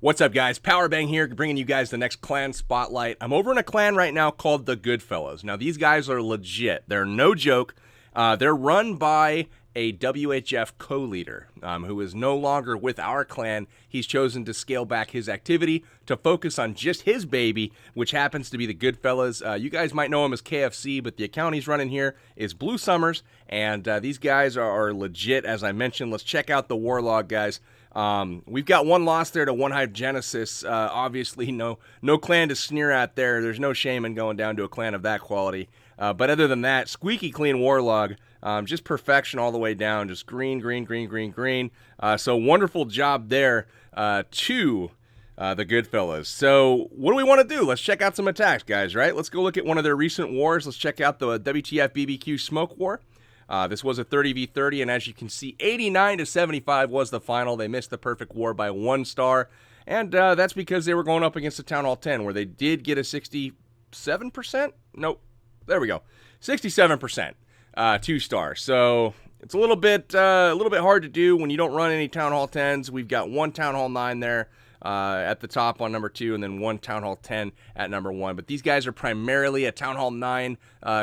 What's up, guys? Powerbang here, bringing you guys the next clan spotlight. I'm over in a clan right now called the Goodfellas. Now, these guys are legit. They're no joke. They're run by a WHF co-leader who is no longer with our clan. He's chosen to scale back his activity to focus on just his baby, which happens to be the Goodfellas. You guys might know him as KFC, but the account he's running here is Blue Summers, and these guys are legit, as I mentioned. Let's check out the war log, guys. We've got one loss there to One Hive Genesis. Obviously, no clan to sneer at there. There's no shame in going down to a clan of that quality. But other than that, squeaky clean warlog. Just perfection all the way down. Just green, green, green, green, green. So wonderful job there to the Goodfellas. So what do we want to do? Let's check out some attacks, guys, right? Let's go look at one of their recent wars. Let's check out the WTF BBQ Smoke War. This was a 30v30, and as you can see, 89-75 was the final. They missed the perfect war by 1 star, and that's because they were going up against the Town Hall 10, where they did get a 67%? Nope. There we go. 67%, 2 star. So it's a little bit hard to do when you don't run any Town Hall 10s. We've got 1 Town Hall 9 there at the top on number 2, and then 1 Town Hall 10 at number 1. But these guys are primarily a Town Hall 9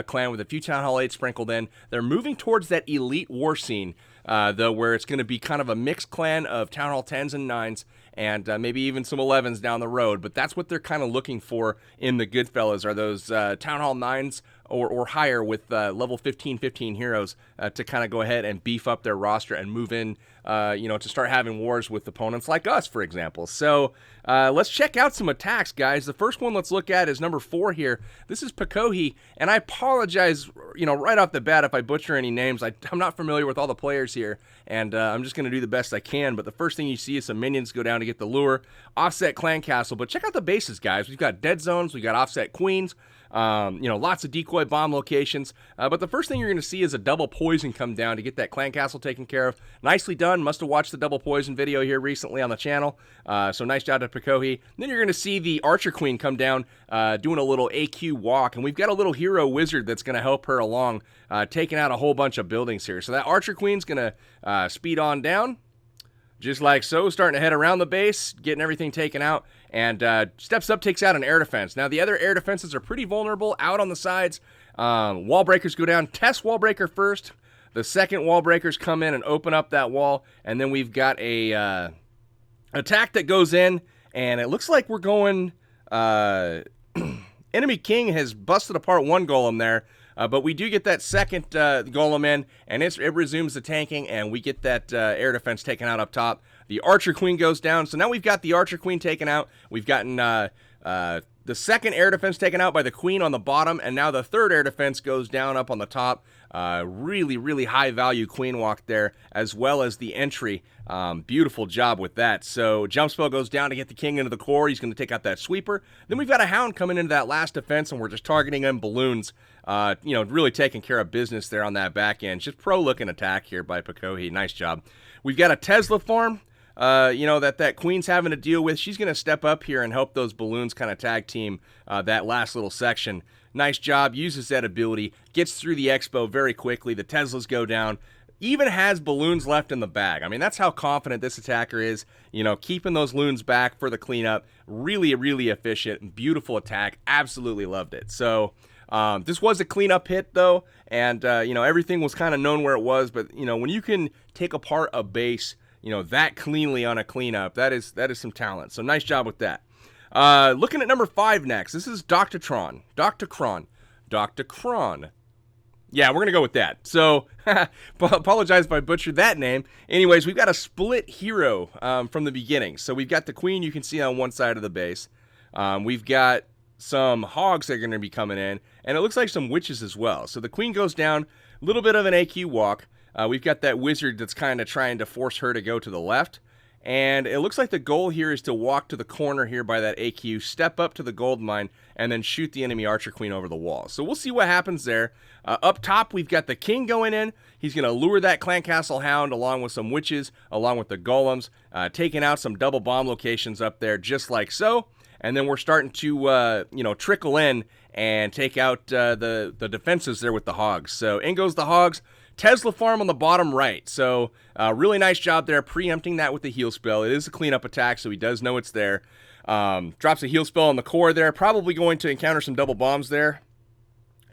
clan with a few Town Hall 8 sprinkled in. They're moving towards that elite war scene, though, where it's going to be kind of a mixed clan of Town Hall 10s and 9s, and maybe even some 11s down the road. But that's what they're kind of looking for in the Goodfellas, are those Town Hall 9s or higher with level 15 heroes to kind of go ahead and beef up their roster and move in, to start having wars with opponents like us, for example. So let's check out some attacks, guys. The first one let's look at is number 4 here. This is Pakohi, and I apologize, right off the bat if I butcher any names. I'm not familiar with all the players here, and I'm just going to do the best I can. But the first thing you see is some minions go down to get the lure. Offset clan castle, but check out the bases, guys. We've got dead zones, we've got offset queens, lots of decoy bomb locations. But the first thing you're going to see is a double poison come down to get that clan castle taken care of. Nicely done. Must have watched the double poison video here recently on the channel. So nice job to Pakohi. Then you're going to see the archer queen come down, doing a little AQ walk. And we've got a little hero wizard that's going to help her along, taking out a whole bunch of buildings here. So that archer queen's going to speed on down, just like so, starting to head around the base, getting everything taken out, and steps up, takes out an air defense. Now, the other air defenses are pretty vulnerable out on the sides. Wall breakers go down. Test wall breaker first. The second wall breakers come in and open up that wall, and then we've got a attack that goes in, and it looks like we're going... Enemy King has busted apart 1 golem there, but we do get that second golem in, and it resumes the tanking, and we get that air defense taken out up top. The Archer Queen goes down, so now we've got the Archer Queen taken out. We've gotten the second air defense taken out by the Queen on the bottom, and now the third air defense goes down up on the top. Really, really high-value Queen walk there, as well as the entry. Beautiful job with that. So jump spell goes down to get the King into the core. He's going to take out that sweeper. Then we've got a Hound coming into that last defense, and we're just targeting them balloons. Really taking care of business there on that back end. Just pro-looking attack here by Pakohi. Nice job. We've got a Tesla farm. That Queen's having to deal with. She's going to step up here and help those balloons kind of tag team that last little section. Nice job. Uses that ability. Gets through the expo very quickly. The Teslas go down. Even has balloons left in the bag. I mean, that's how confident this attacker is. Keeping those loons back for the cleanup. Really, really efficient. Beautiful attack. Absolutely loved it. So... this was a cleanup hit, though, and, everything was kind of known where it was, but, when you can take apart a base, that cleanly on a cleanup, that is some talent. So nice job with that. Looking at number 5 next. This is Dr. Kron. Yeah, we're going to go with that. So, apologize if I butchered that name. Anyways, we've got a split hero from the beginning. So we've got the Queen you can see on one side of the base. We've got some hogs that are going to be coming in, and it looks like some witches as well. So the Queen goes down, a little bit of an AQ walk. We've got that wizard that's kind of trying to force her to go to the left, and it looks like the goal here is to walk to the corner here by that AQ, step up to the gold mine, and then shoot the enemy Archer Queen over the wall. So we'll see what happens there. Up top, we've got the King going in. He's going to lure that Clan Castle Hound along with some witches, along with the golems, taking out some double bomb locations up there just like so. And then we're starting to, trickle in and take out the defenses there with the hogs. So in goes the hogs, Tesla farm on the bottom right. So really nice job there, preempting that with the heal spell. It is a cleanup attack, so he does know it's there. Drops a heal spell on the core there. Probably going to encounter some double bombs there.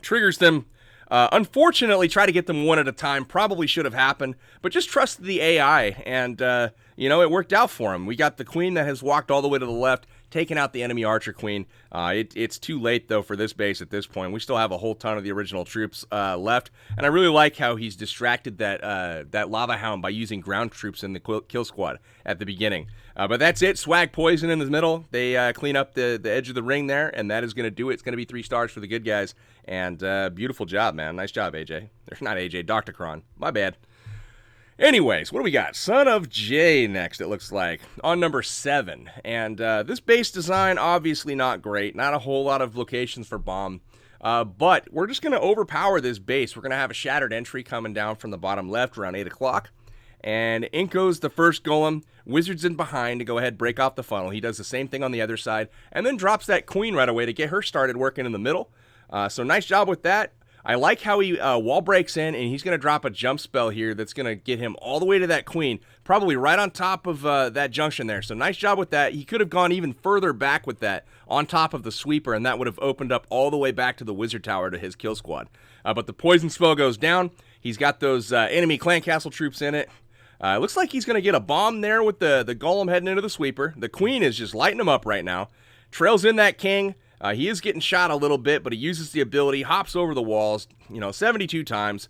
Triggers them. Unfortunately, try to get them one at a time. Probably should have happened, but just trust the AI, and it worked out for him. We got the queen that has walked all the way to the left, taking out the enemy archer queen. It's too late, though, for this base at this point. We still have a whole ton of the original troops left, and I really like how he's distracted that lava hound by using ground troops in the kill squad at the beginning. But that's it. Swag poison in the middle. They clean up the edge of the ring there, and that is going to do it. It's going to be 3 stars for the good guys, and beautiful job, man. Nice job, AJ. There's not AJ, Dr. Kron. My bad. Anyways, what do we got? Son of J next, it looks like, on number 7. And this base design, obviously not great. Not a whole lot of locations for bomb. But we're just going to overpower this base. We're going to have a shattered entry coming down from the bottom left around 8 o'clock. And in goes the first golem. Wizard's in behind to go ahead, break off the funnel. He does the same thing on the other side. And then drops that queen right away to get her started working in the middle. So nice job with that. I like how he wall breaks in, and he's going to drop a jump spell here that's going to get him all the way to that queen, probably right on top of that junction there. So nice job with that. He could have gone even further back with that on top of the sweeper, and that would have opened up all the way back to the wizard tower to his kill squad. But the poison spell goes down. He's got those enemy clan castle troops in it. It looks like he's going to get a bomb there with the golem heading into the sweeper. The queen is just lighting him up right now. Trails in that king. He is getting shot a little bit, but he uses the ability, hops over the walls, 72 times.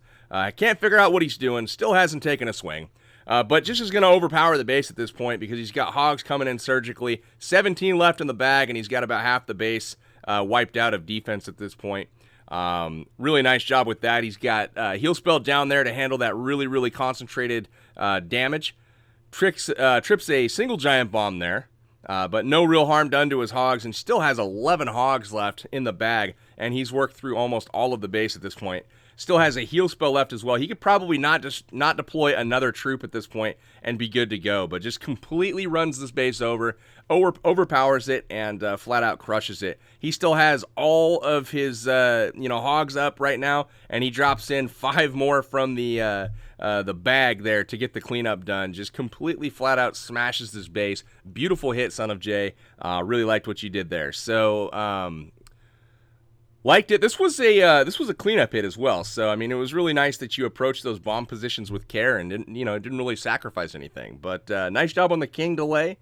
Can't figure out what he's doing, still hasn't taken a swing. But just is going to overpower the base at this point because he's got hogs coming in surgically. 17 left in the bag, and he's got about half the base wiped out of defense at this point. Really nice job with that. He's got heal spell down there to handle that really, really concentrated damage. Trips a single giant bomb there. But no real harm done to his hogs, and still has 11 hogs left in the bag, and he's worked through almost all of the base at this point. Still has a heal spell left as well. He could probably not deploy another troop at this point and be good to go, but just completely runs this base overpowers it, and flat out crushes it. He still has all of his hogs up right now, and he drops in 5 more from the bag there to get the cleanup done. Just completely flat out smashes this base. Beautiful hit, Son of J. Really liked what you did there. So liked it. This was a cleanup hit as well. So I mean, it was really nice that you approached those bomb positions with care and didn't really sacrifice anything. But nice job on the king delay.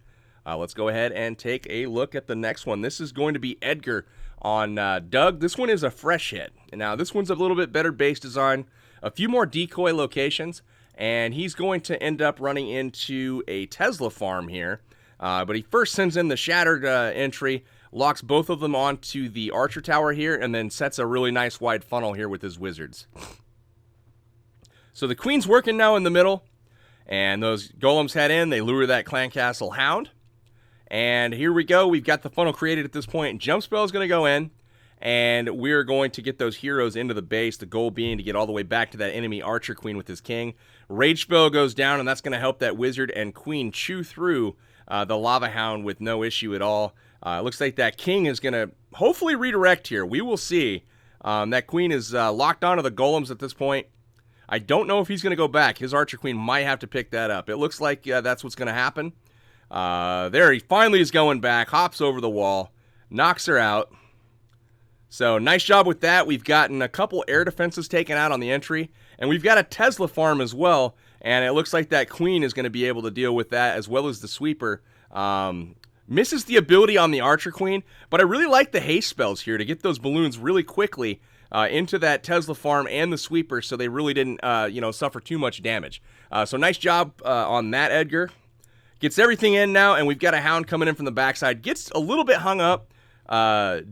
Let's go ahead and take a look at the next one. This is going to be Edgar on Doug. This one is a fresh hit. Now this one's a little bit better base design. A few more decoy locations, and he's going to end up running into a Tesla farm here. But he first sends in the shattered entry, locks both of them onto the archer tower here, and then sets a really nice wide funnel here with his wizards. So the queen's working now in the middle, and those golems head in. They lure that clan castle hound. And here we go. We've got the funnel created at this point. Jump spell is going to go in. And we're going to get those heroes into the base, the goal being to get all the way back to that enemy archer queen with his king. Rage spell goes down, and that's going to help that wizard and queen chew through the lava hound with no issue at all. It looks like that king is going to hopefully redirect here. We will see. That queen is locked onto the golems at this point. I don't know if he's going to go back. His archer queen might have to pick that up. It looks like that's what's going to happen. There, he finally is going back, hops over the wall, knocks her out. So nice job with that. We've gotten a couple air defenses taken out on the entry, and we've got a Tesla farm as well, and it looks like that queen is going to be able to deal with that as well as the sweeper. Misses the ability on the archer queen, but I really like the haste spells here to get those balloons really quickly into that Tesla farm and the sweeper, so they really didn't suffer too much damage. So nice job on that, Edgar. Gets everything in now, and we've got a hound coming in from the backside. Gets a little bit hung up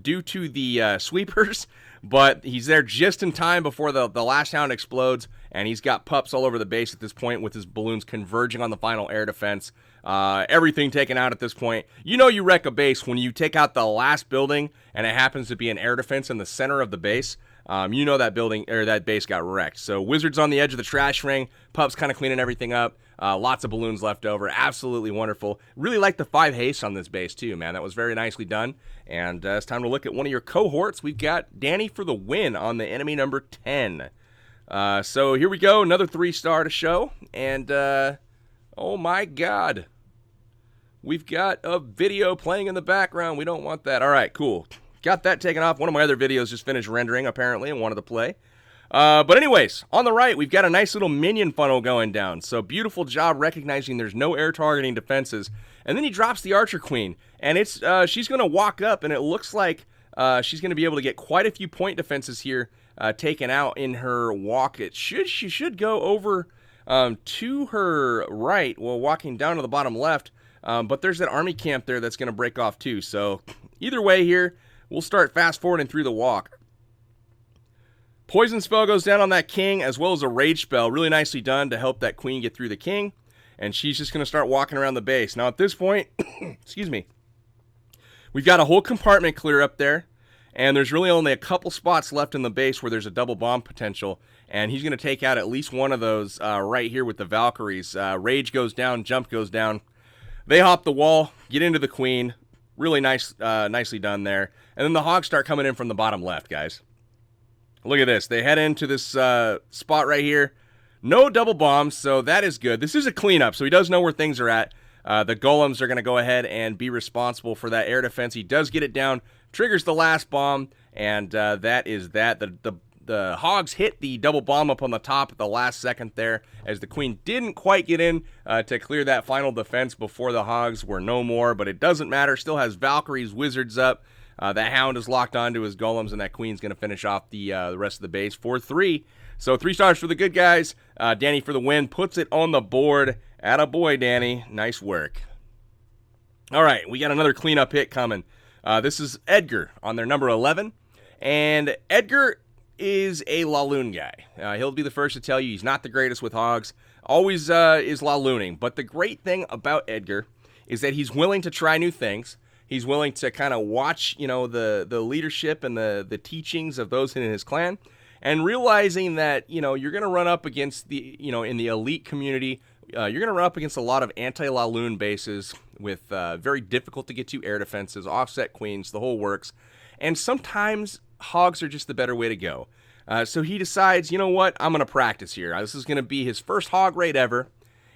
due to the sweepers, but he's there just in time before the last hound explodes, and he's got pups all over the base at this point with his balloons converging on the final air defense. Everything taken out at this point. You wreck a base when you take out the last building and it happens to be an air defense in the center of the base. That building or that base got wrecked. So wizards on the edge of the trash ring, pups kind of cleaning everything up. Lots of balloons left over. Absolutely wonderful. Really like the 5 haste on this base too, man. That was very nicely done. And it's time to look at one of your cohorts. We've got Danny for the win on the enemy number 10. So here we go, another 3-star to show, and oh my god, we've got a video playing in the background. We don't want that. All right, cool. Got that taken off. One of my other videos just finished rendering, apparently, and wanted to play. But anyways, on the right, we've got a nice little minion funnel going down. So beautiful job recognizing there's no air targeting defenses. And then he drops the Archer Queen, and it's she's going to walk up, and it looks like she's going to be able to get quite a few point defenses here taken out in her walk. She should go over to her right while walking down to the bottom left. But there's that army camp there that's going to break off too. So either way here, we'll start fast forwarding through the walk. Poison spell goes down on that king, as well as a rage spell. Really nicely done to help that queen get through the king. And she's just going to start walking around the base. Now at this point, excuse me, we've got a whole compartment clear up there. And there's really only a couple spots left in the base where there's a double bomb potential. And he's going to take out at least one of those right here with the Valkyries. Rage goes down, jump goes down. They hop the wall, get into the queen. Really nicely done there. And then the hogs start coming in from the bottom left, guys. Look at this. They head into this spot right here. No double bombs, so that is good. This is a cleanup, so he does know where things are at. The golems are going to go ahead and be responsible for that air defense. He does get it down, triggers the last bomb, and that is that. The hogs hit the double bomb up on the top at the last second there, as the queen didn't quite get in to clear that final defense before the hogs were no more, but it doesn't matter. Still has Valkyries, wizards up. That hound is locked onto his golems, and that queen's going to finish off the rest of the base for 3. So 3 stars for the good guys. Danny for the win, puts it on the board. Attaboy, Danny. Nice work. All right, we got another cleanup hit coming. This is Edgar on their number 11, and Edgar is a Laloon guy. He'll be the first to tell you he's not the greatest with hogs. Always is Lalooning. But the great thing about Edgar is that he's willing to try new things. He's willing to kind of watch, the leadership and the teachings of those in his clan, and realizing that, you're going to run up against the, in the elite community, you're going to run up against a lot of anti-Laloon bases with very difficult to get to air defenses, offset queens, the whole works. And sometimes hogs are just the better way to go. So he decides, you know what, I'm going to practice here. This is going to be his first hog raid ever.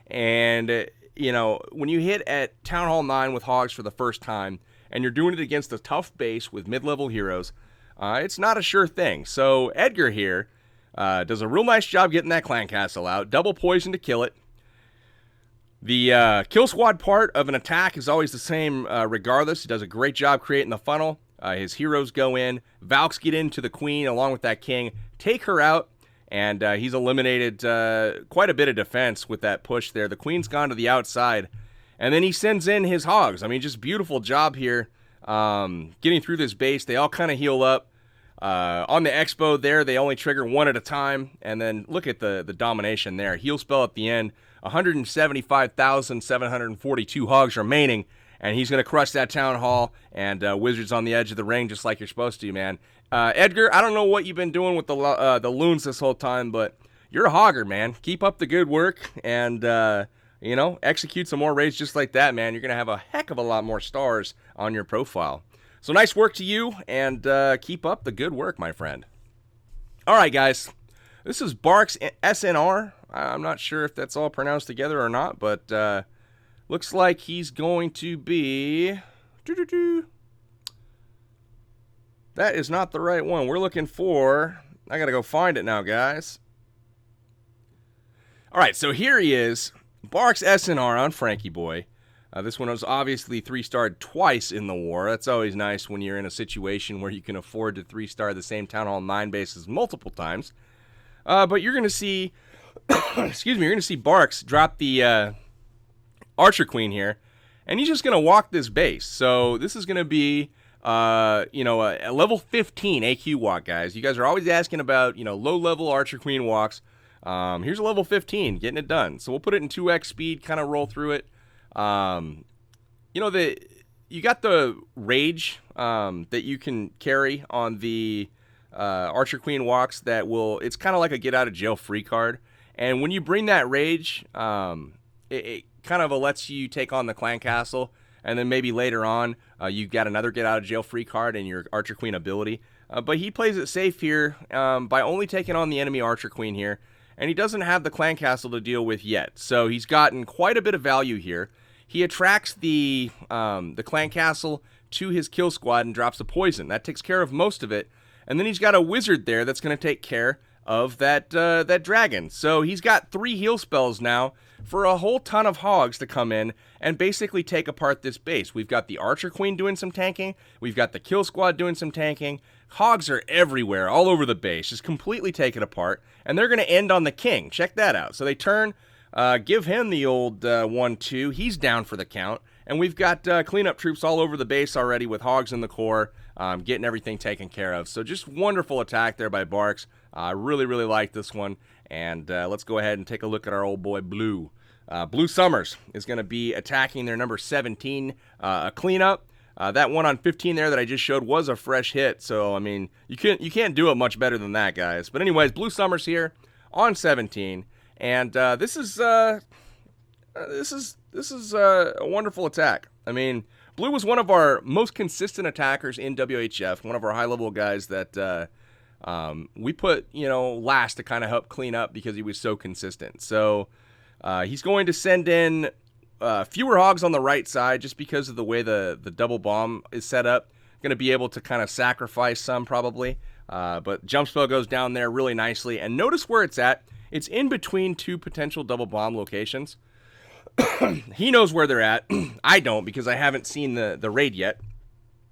And, when you hit at Town Hall 9 with hogs for the first time, and you're doing it against a tough base with mid-level heroes, it's not a sure thing. So Edgar here does a real nice job getting that clan castle out. Double poison to kill it. The kill squad part of an attack is always the same regardless. He does a great job creating the funnel. His heroes go in. Valks get into the queen along with that king. Take her out. And he's eliminated quite a bit of defense with that push there. The queen's gone to the outside. And then he sends in his hogs. I mean, just beautiful job here getting through this base. They all kind of heal up. On the expo there, they only trigger one at a time. And then look at the domination there. Heal spell at the end. 175,742 hogs remaining. And he's going to crush that town hall. And wizards on the edge of the ring just like you're supposed to, man. Edgar, I don't know what you've been doing with the loons this whole time, but you're a hogger, man. Keep up the good work and, execute some more raids just like that, man. You're going to have a heck of a lot more stars on your profile. So nice work to you, and keep up the good work, my friend. All right, guys. This is Barks SNR. I'm not sure if that's all pronounced together or not, but looks like he's going to be... That is not the right one. We're looking for... I gotta go find it now, guys. Alright, so here he is. Barks SNR on Frankie Boy. This one was obviously 3-starred twice in the war. That's always nice when you're in a situation where you can afford to 3-star the same Town Hall 9 bases multiple times. But you're going to see... excuse me, you're going to see Barks drop the Archer Queen here. And he's just going to walk this base. So this is going to be... a level 15 AQ walk, guys. You guys are always asking about, low-level Archer Queen walks. Here's a level 15, getting it done. So we'll put it in 2x speed, kind of roll through it. You got the rage that you can carry on the Archer Queen walks that will, it's kind of like a get-out-of-jail-free card. And when you bring that rage, it kind of lets you take on the clan castle. And then maybe later on, you've got another get-out-of-jail-free card in your Archer Queen ability. but he plays it safe here by only taking on the enemy Archer Queen here, and he doesn't have the clan castle to deal with yet, so he's gotten quite a bit of value here. He attracts the clan castle to his kill squad and drops a poison. That takes care of most of it, and then he's got a wizard there that's going to take care of that dragon. So he's got 3 heal spells now for a whole ton of hogs to come in and basically take apart this base. We've got the Archer Queen doing some tanking. We've got the kill squad doing some tanking. Hogs are everywhere, all over the base, just completely take it apart. And they're going to end on the king. Check that out. So they turn, give him the old 1-2. He's down for the count. And we've got cleanup troops all over the base already with hogs in the core, getting everything taken care of. So just wonderful attack there by Barks. I really, really like this one. And let's go ahead and take a look at our old boy Blue. Blue Summers is going to be attacking their number 17 cleanup. That one on 15 there that I just showed was a fresh hit. So, I mean, you can't do it much better than that, guys. But anyways, Blue Summers here on 17. And this is a wonderful attack. I mean, Blue was one of our most consistent attackers in WHF, one of our high-level guys that we put, last to kind of help clean up because he was so consistent. So he's going to send in fewer hogs on the right side just because of the way the double bomb is set up. Going to be able to kind of sacrifice some probably. But jump spell goes down there really nicely. And notice where it's at. It's in between 2 potential double bomb locations. He knows where they're at. I don't because I haven't seen the raid yet.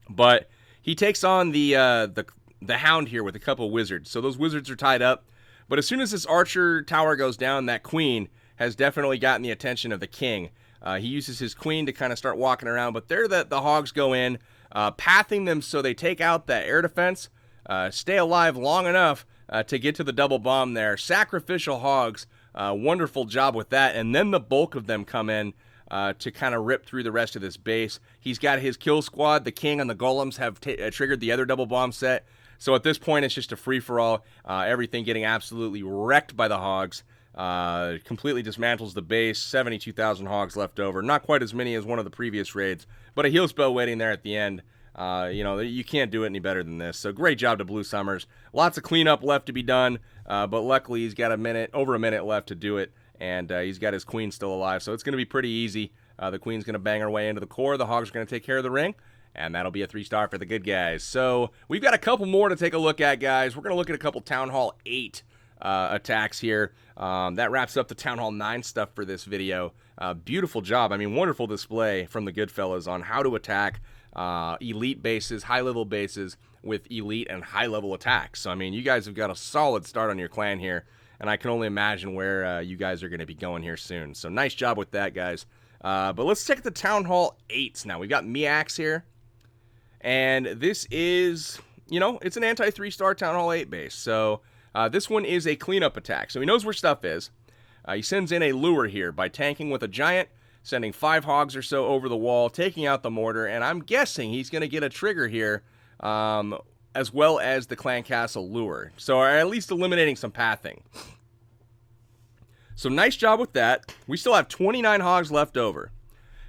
But he takes on the hound here with a couple wizards. So those wizards are tied up. But as soon as this archer tower goes down, that queen has definitely gotten the attention of the king. He uses his queen to kind of start walking around. But there the hogs go in, pathing them so they take out that air defense, stay alive long enough to get to the double bomb there. Sacrificial hogs. Wonderful job with that. And then the bulk of them come in to kind of rip through the rest of this base. He's got his kill squad. The king and the golems have triggered the other double bomb set. So at this point, it's just a free-for-all. Everything getting absolutely wrecked by the hogs. Completely dismantles the base. 72,000 hogs left over. Not quite as many as one of the previous raids, but a heal spell waiting there at the end. You can't do it any better than this. So great job to Blue Summers. Lots of cleanup left to be done, but luckily he's got over a minute left to do it, and he's got his queen still alive, so it's going to be pretty easy. The queen's going to bang her way into the core. The hogs are going to take care of the ring, and that'll be a 3-star for the good guys. So we've got a couple more to take a look at, guys. We're going to look at a couple Town Hall 8 attacks here. That wraps up the Town Hall 9 stuff for this video. Beautiful job. I mean, wonderful display from the Goodfellas on how to attack elite bases, high-level bases with elite and high-level attacks. So, I mean, you guys have got a solid start on your clan here, and I can only imagine where you guys are going to be going here soon. So, nice job with that, guys. But let's check the Town Hall 8s now. We've got Miax here, and this is, it's an anti-3-star Town Hall 8 base. So, this one is a cleanup attack. So, he knows where stuff is. He sends in a lure here by tanking with a giant, sending 5 hogs or so over the wall, taking out the mortar, and I'm guessing he's going to get a trigger here, as well as the clan castle lure. So, at least eliminating some pathing. So, nice job with that. We still have 29 hogs left over.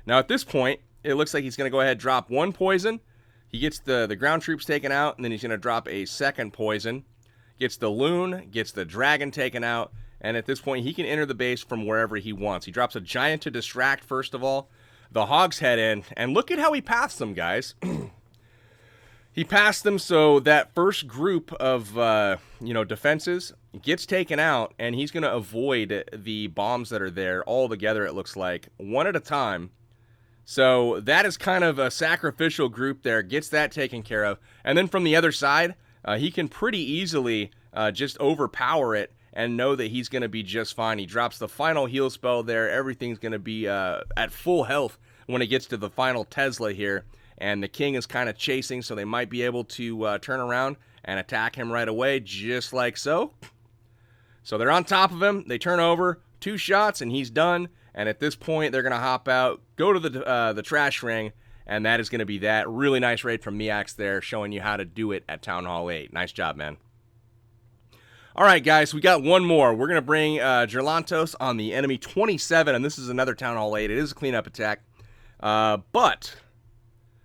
Now, at this point, it looks like he's going to go ahead and drop 1 poison. He gets the ground troops taken out, and then he's going to drop a 2nd poison. Gets the loon, gets the dragon taken out, and at this point, he can enter the base from wherever he wants. He drops a giant to distract, first of all. The hogs head in, and look at how he paths them, guys. He passed them so that first group of, defenses gets taken out, and he's going to avoid the bombs that are there all together, it looks like, one at a time. So that is kind of a sacrificial group there, gets that taken care of. And then from the other side, he can pretty easily just overpower it and know that he's going to be just fine. He drops the final heal spell there. Everything's going to be at full health when it gets to the final Tesla here. And the king is kind of chasing, so they might be able to turn around and attack him right away, just like so. So they're on top of him. They turn over, 2 shots, and he's done. And at this point, they're going to hop out, go to the trash ring, and that is going to be that. Really nice raid from Miax there, showing you how to do it at Town Hall 8. Nice job, man. All right, guys, we got one more. We're going to bring Gerlantos on the enemy 27, and this is another Town Hall 8. It is a cleanup attack, but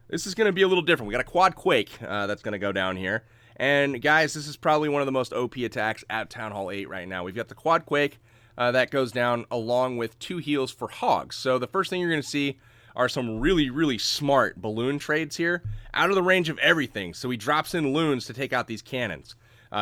this is going to be a little different. We got a quad quake that's going to go down here, And guys, this is probably one of the most OP attacks at Town Hall 8 right now. We've got the Quad Quake that goes down along with 2 heals for Hogs. So the first thing you're going to see are some really smart balloon trades here, out of the range of everything. So he drops in loons to take out these cannons.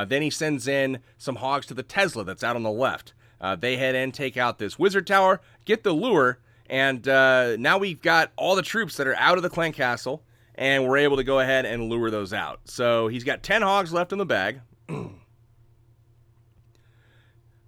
Then he sends in some Hogs to the Tesla that's out on the left. They head in, take out this Wizard Tower, get the lure, and now we've got all the troops that are out of the clan castle, and we're able to go ahead and lure those out. So he's got 10 Hogs left in the bag.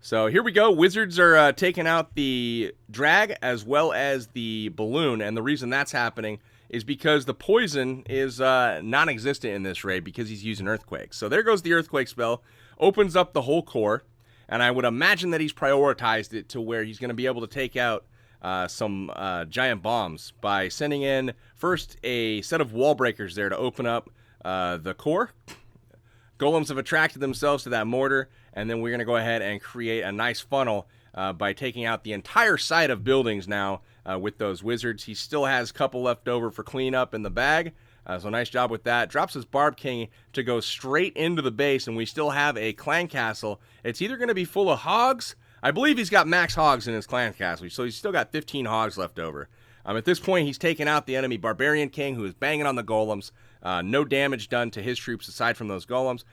So here we go. Wizards are taking out the drag as well as the balloon, and the reason that's happening is because the poison is non-existent in this raid because he's using Earthquake. So there goes the Earthquake spell, opens up the whole core, and I would imagine that he's prioritized it to where he's going to be able to take out some giant bombs by sending in first a set of wall breakers there to open up the core. Golems have attracted themselves to that mortar, and then we're going to go ahead and create a nice funnel by taking out the entire side of buildings now with those wizards. He still has a couple left over for cleanup in the bag, so nice job with that. Drops his Barb King to go straight into the base, and we still have a clan castle. It's either going to be full of Hogs. I believe he's got max Hogs in his clan castle, so he's still got 15 Hogs left over. At this point, he's taken out the enemy Barbarian King, who is banging on the golems. No damage done to his troops aside from those golems,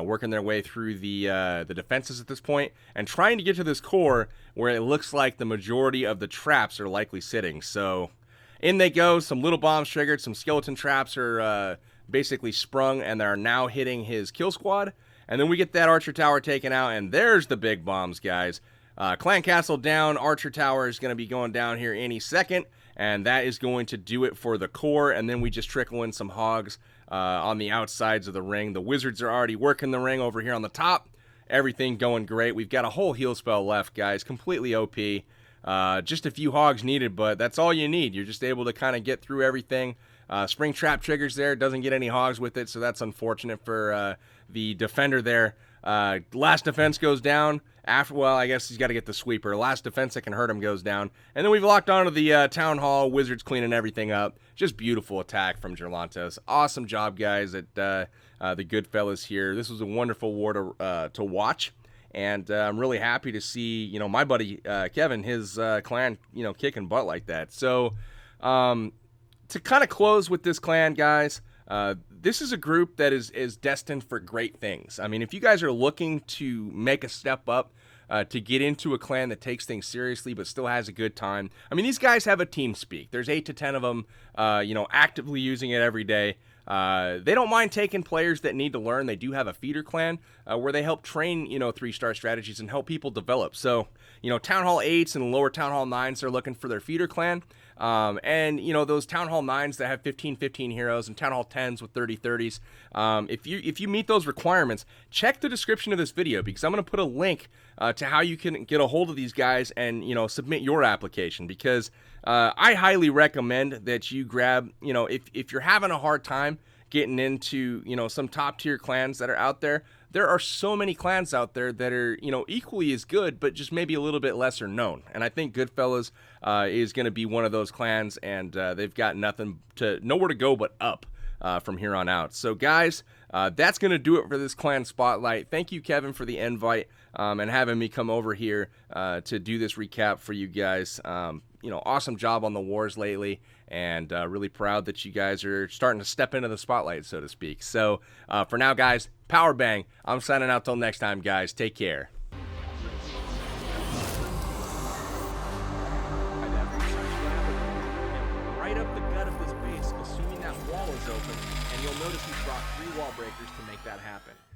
working their way through the defenses at this point, and trying to get to this core where it looks like the majority of the traps are likely sitting. So in they go, some little bombs triggered, some skeleton traps are basically sprung, and they're now hitting his kill squad. And then we get that Archer Tower taken out, and there's the big bombs, guys. Clan Castle down, Archer Tower is going to be going down here any second, and that is going to do it for the core. And then we just trickle in some Hogs on the outsides of the ring. The Wizards are already working the ring over here on the top. Everything going great. We've got a whole heal spell left, guys. Completely OP. Just a few Hogs needed, but that's all you need. You're just able to kind of get through everything. Spring Trap triggers there. Doesn't get any Hogs with it, so that's unfortunate for the defender there. Last defense goes down. Well, I guess he's got to get the sweeper. Last defense that can hurt him goes down. And then we've locked onto the Town Hall. Wizards cleaning everything up. Just beautiful attack from Gerlantes. Awesome job, guys, at the Goodfellas here. This was a wonderful war to watch. And I'm really happy to see, my buddy Kevin, his clan, kicking butt like that. So to kind of close with this clan, guys, this is a group that is destined for great things. I mean, if you guys are looking to make a step up, to get into a clan that takes things seriously but still has a good time. I mean, these guys have a team speak. There's 8 to 10 of them, actively using it every day. They don't mind taking players that need to learn. They do have a feeder clan where they help train, 3-star strategies and help people develop. So, Town Hall 8s and lower Town Hall 9s are looking for their feeder clan. And, those Town Hall 9s that have 15 heroes and Town Hall 10s with 30s. If you meet those requirements, check the description of this video because I'm going to put a link to how you can get a hold of these guys and, submit your application because I highly recommend that you grab, if you're having a hard time getting into, some top tier clans that are out there, there are so many clans out there that are, equally as good, but just maybe a little bit lesser known. And I think Goodfellas is going to be one of those clans, and they've got nowhere to go but up from here on out. So guys, that's going to do it for this clan spotlight. Thank you, Kevin, for the invite and having me come over here to do this recap for you guys. Awesome job on the wars lately, and really proud that you guys are starting to step into the spotlight, so to speak. So for now, guys, Powerbang. I'm signing out till next time, guys. Take care. Right up the gut of this base, assuming that wall is open, and you'll notice he's brought 3 wall breakers to make that happen.